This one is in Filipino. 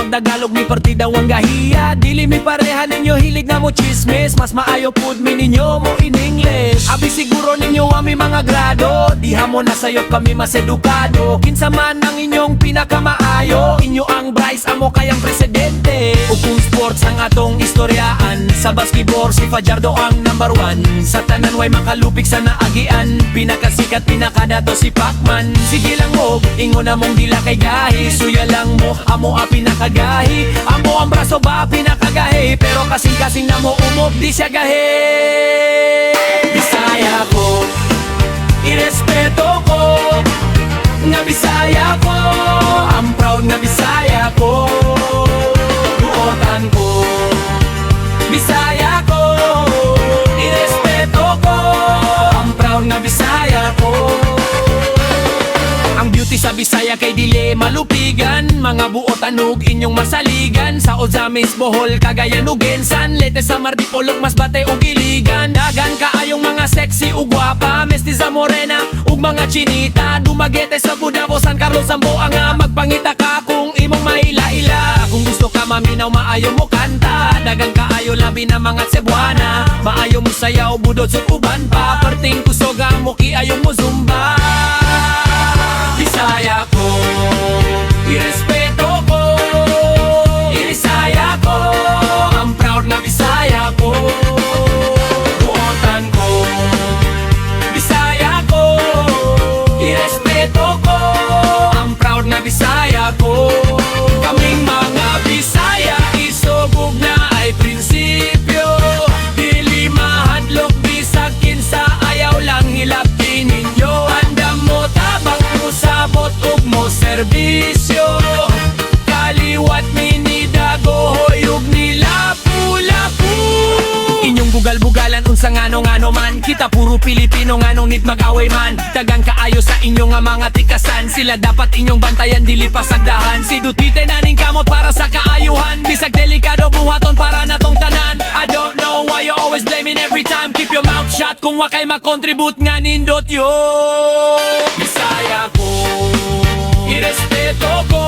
Tagalog mi partida wang gahiya. Dili mi pareha ninyo hilig na mo chismis. Mas maayo pud mi ninyo mo in English. Abi siguro ninyo ami mga grado. Diha mo na sayop kami mas edukado. Kinsa man ang inyong pinakamaayo. Inyo ang Bryce amo kayang presidente. O kung sports ang atong istoryaan, sa basketball si Fajardo ang number 1. Sa tanan way makalupik sa naagian. Pinakasikat pinakadato si Pacman. Sige lang mo, ingon na mong dila kay gahi. Suya lang mo, amo a pinakagahi. Amo ang braso ba pinakagahi. Pero kasing-kasing na mo umop di siya gahi. Bisaya ko, irespeto ko, nga Bisaya ko, I'm proud nga Bisaya ko. Buotan ko, Bisaya ko, irespeto ko, I'm proud nga Bisaya ko. Ang beauty sa Bisaya kay dili malupigan. Mga buot anog inyong masaligan. Sa Ozamis, Bohol, Cagayan ug Gensan. Leyte, Samar, Dipolog, Masbate ug Iligan. Dagan kaayong mga sexy ug gwapa. Mestiza morena ug mga chinita. Dumaguete sa Budabo, San Carlos, Zamboanga nga magpangita ka kung imong maila-ila. Kung gusto ka maminaw, maayo mo kanta. Dagan kaayo labi na mga Cebuana. Maayo mo sayaw, budod sa uban pa. Perting kusoga mo kiayo mo zumba. Bisaya ko, irespeto ko, irisaya ko, I'm proud na Bisaya ko. Buotan ko, Bisaya ko, irespeto ko, I'm proud na Bisaya ko. Kaming mga Bisaya, isubog na ay prinsipyo. Dili mahadlok bisag kinsa, ayaw lang hilapin ninyo. Andam mo tabang sabot ug mo serbisyo. Kaliwat minidago hoyog nila pula-pu. Inyong bugal-bugalan unsa ngano-ngano man. Kita puro Pilipino nganong nit mag-away man. Dagang kaayo sa inyo nga mga tikasan. Sila dapat inyong bantayan dili pasagdahan. Si Duterte naning kamot para sa kaayuhan. Bisag delikado buhaton para natong tanan. I don't know why you always blaming every time. Keep your mouth shut kung wakay makontribute nga nindot yo. Bisaya ko, irespeto ko,